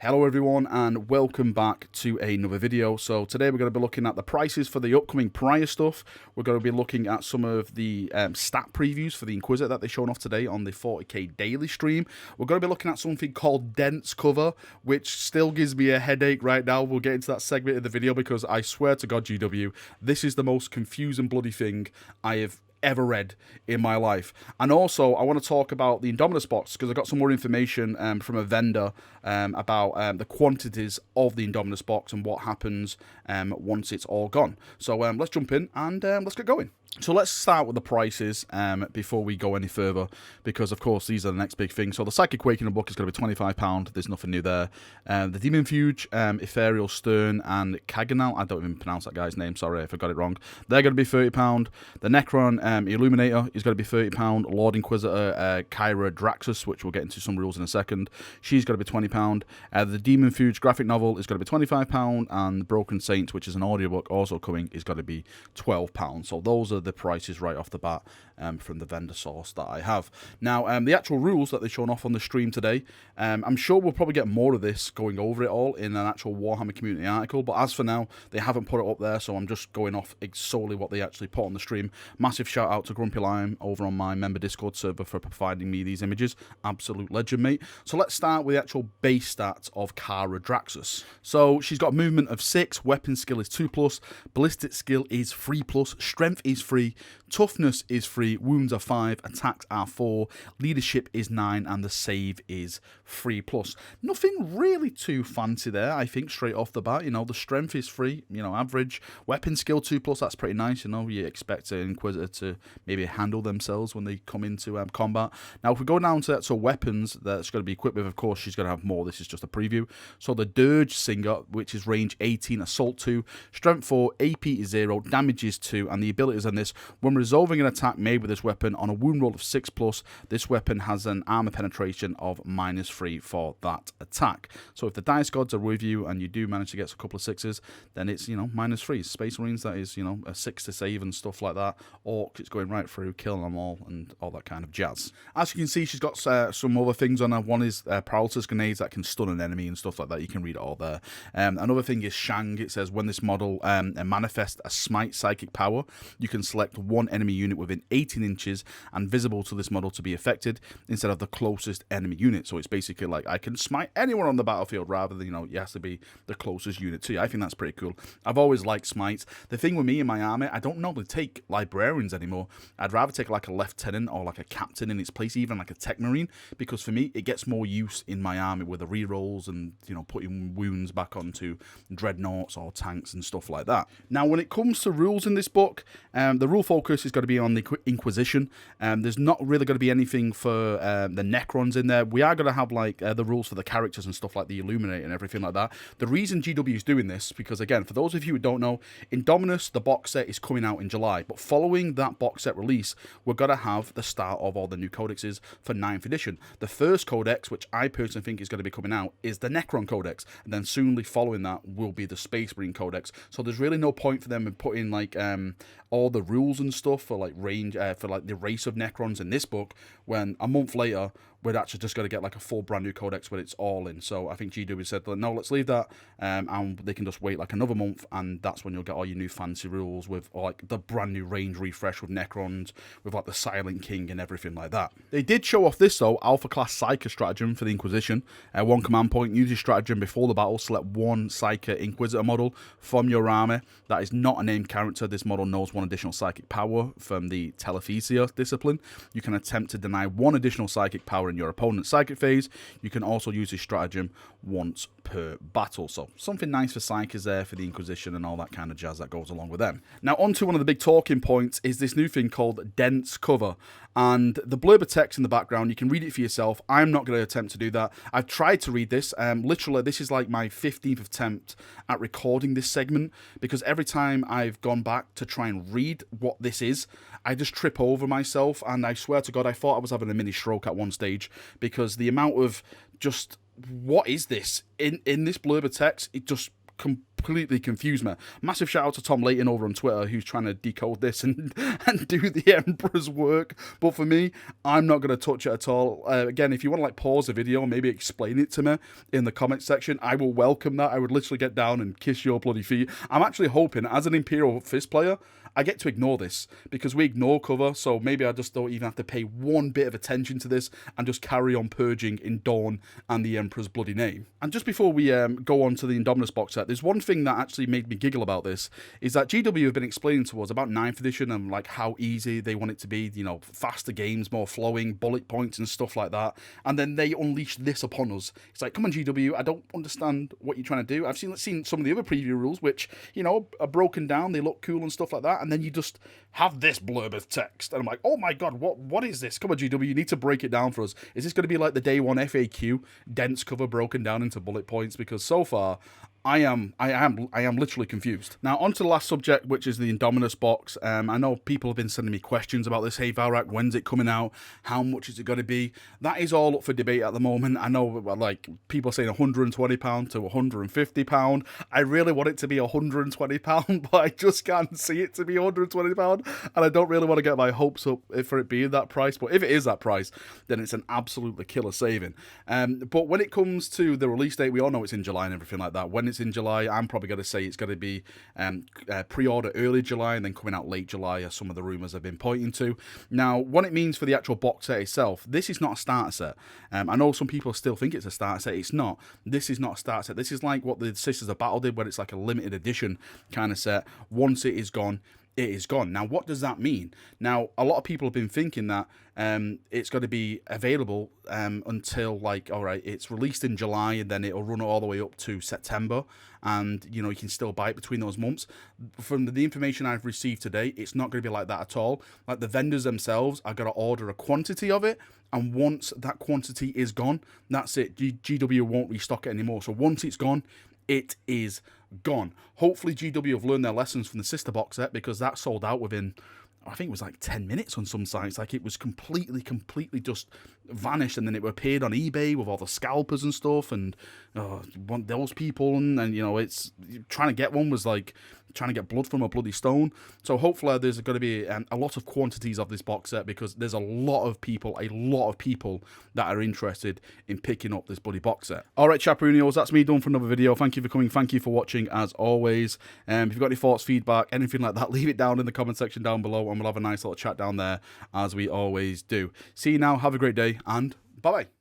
Hello everyone and welcome back to another video. So today we're going to be looking at the prices for the upcoming Pariah stuff. We're going to be looking at some of the stat previews for the Inquisitor that they're showing off today on the 40k daily stream. We're going to be looking at something called dense cover, which still gives me a headache right now. We'll get into that segment of the video because I swear to God, GW, this is the most confusing bloody thing I have ever read in my life. And also I want to talk about the Indomitus box because I got some more information from a vendor about the quantities of the Indomitus box and what happens once it's all gone. So let's jump in and let's get going. So let's start with the prices before we go any further, because of course these are the next big thing. So the Psychic Awakening book is going to be £25. There's nothing new there. The Demon Fuge, Ethereal Stern, and Kaganal, I don't even pronounce that guy's name, sorry if I got it wrong. They're going to be £30. The Necron Illuminator is going to be £30. Lord Inquisitor Kyra Draxus, which we'll get into some rules in a second, she's going to be £20. The Demon Fuge graphic novel is going to be £25, and Broken Saints, which is an audiobook also coming, is going to be £12. So those are the prices right off the bat from the vendor source that I have. Now, the actual rules that they're showing off on the stream today, I'm sure we'll probably get more of this going over it all in an actual Warhammer community article, but as for now, they haven't put it up there, so I'm just going off solely what they actually put on the stream. Massive shout out to Grumpy Lime over on my member Discord server for providing me these images. Absolute legend, mate. So let's start with the actual base stats of Kyra Draxus. So she's got movement of 6, weapon skill is 2+, ballistic skill is 3+, strength is 3, toughness is 3, wounds are 5, attacks are 4, leadership is 9, and the save is 3+. Nothing really too fancy there, I think, straight off the bat. You know, the strength is 3, you know, average. Weapon skill 2+, that's pretty nice. You know, you expect an Inquisitor to maybe handle themselves when they come into combat. Now, if we go down to actual weapons that's going to be equipped with, of course, she's going to have more. This is just a preview. So the Dirge Singer, which is range 18, assault 2, strength 4, AP is 0, damage is 2, and the abilities on this: when resolving an attack made with this weapon on a wound roll of 6+, this weapon has an armor penetration of -3 for that attack. So if the dice gods are with you and you do manage to get a couple of 6s, then it's, you know, -3. Space Marines, that is, you know, a 6 to save and stuff like that. Orcs, it's going right through, killing them all and all that kind of jazz. As you can see, she's got some other things on her. One is paralysis grenades that can stun an enemy and stuff like that. You can read it all there. Another thing is Shang. It says when this model manifests a smite psychic power, you can select one enemy unit within 18 inches and visible to this model to be affected instead of the closest enemy unit. So it's basically like I can smite anyone on the battlefield rather than, you know, it has to be the closest unit to you. I think that's pretty cool. I've always liked smites. The thing with me in my army, I don't normally take librarians anymore. I'd rather take like a lieutenant or like a captain in its place, even like a tech marine, because for me it gets more use in my army with the rerolls and, you know, putting wounds back onto dreadnoughts or tanks and stuff like that. Now, when it comes to rules in this book, the rule focus is going to be on the Inquisition. There's not really going to be anything for the Necrons in there. We are going to have like the rules for the characters and stuff like the Illuminator and everything like that. The reason GW is doing this, because again, for those of you who don't know, Indomitus, the box set, is coming out in July, but following that box set release, we're going to have the start of all the new codexes for 9th edition. The first codex, which I personally think is going to be coming out, is the Necron codex, and then soonly following that will be the Space Marine codex. So there's really no point for them in putting like all the rules and stuff for like range for like the race of Necrons in this book, when a month later we're actually just going to get like a full brand new codex where it's all in. So I think GW said, no, let's leave that, and they can just wait like another month, and that's when you'll get all your new fancy rules with like the brand new range refresh with Necrons, with like the Silent King and everything like that. They did show off this though, Alpha Class Psyker stratagem for the Inquisition. One command point: use your stratagem before the battle, select one Psyker Inquisitor model from your army that is not a named character. This model knows one additional psychic power from the Telethesia discipline. You can attempt to deny one additional psychic power in your opponent's psychic phase. You can also use this stratagem once per battle. So something nice for psychers there for the Inquisition and all that kind of jazz that goes along with them. Now on to one of the big talking points is this new thing called dense cover, and the blurb of text in the background, you can read it for yourself. I'm not going to attempt to do that. I've tried to read this. Literally, this is like my 15th attempt at recording this segment, because every time I've gone back to try and read what this is, I just trip over myself, and I swear to God, I thought I was having a mini stroke at one stage, because the amount of just, what is this? In this blurb of text, it just completely confused me. Massive shout out to Tom Layton over on Twitter, who's trying to decode this and do the Emperor's work. But for me, I'm not going to touch it at all. Again, if you want to like pause the video and maybe explain it to me in the comment section, I will welcome that. I would literally get down and kiss your bloody feet. I'm actually hoping, as an Imperial Fist player, I get to ignore this, because we ignore cover, so maybe I just don't even have to pay one bit of attention to this and just carry on purging in Dawn and the Emperor's bloody name. And just before we go on to the Indomitus box set, there's one thing that actually made me giggle about this, is that GW have been explaining to us about 9th edition and like how easy they want it to be, you know, faster games, more flowing, bullet points and stuff like that, and then they unleash this upon us. It's like, come on GW, I don't understand what you're trying to do. I've seen some of the other preview rules, which, you know, are broken down, they look cool and stuff like that, and then you just have this blurb of text, and I'm like, oh my god, what is this? Come on GW, you need to break it down for us. Is this going to be like the day one FAQ, dense cover broken down into bullet points? Because so far I am literally confused. Now, on to the last subject, which is the Indomitus box. I know people have been sending me questions about this. Hey, Valrak, when's it coming out? How much is it going to be? That is all up for debate at the moment. I know, like, people are saying £120 to £150. I really want it to be £120, but I just can't see it to be £120, and I don't really want to get my hopes up for it being that price. But if it is that price, then it's an absolutely killer saving. But when it comes to the release date, we all know it's in July and everything like that. When it's in July, I'm probably going to say it's going to be pre-order early July and then coming out late July, as some of the rumours have been pointing to. Now, what it means for the actual box set itself, this is not a starter set. I know some people still think it's a starter set. It's not. This is not a starter set. This is like what the Sisters of Battle did, where it's like a limited edition kind of set. Once it is gone, it is gone. Now, what does that mean? Now, a lot of people have been thinking that it's going to be available until, like, all right, it's released in July and then it'll run all the way up to September, and, you know, you can still buy it between those months. From the information I've received today, it's not going to be like that at all. Like, the vendors themselves are going to order a quantity of it, and once that quantity is gone, that's it. GW won't restock it anymore. So once it's gone, it is gone. Hopefully GW have learned their lessons from the sister box set, because that sold out within, I think it was like 10 minutes on some sites. Like, it was completely just vanished, and then it appeared on eBay with all the scalpers and stuff, and those people, and you know, it's trying to get one was like trying to get blood from a bloody stone. So hopefully there's going to be a lot of quantities of this box set, because there's a lot of people that are interested in picking up this bloody box set. Alright, Chaperonios, that's me done for another video. Thank you for coming, thank you for watching as always. If you've got any thoughts, feedback, anything like that, leave it down in the comment section down below, and we'll have a nice little chat down there as we always do. See you now, have a great day, and bye bye.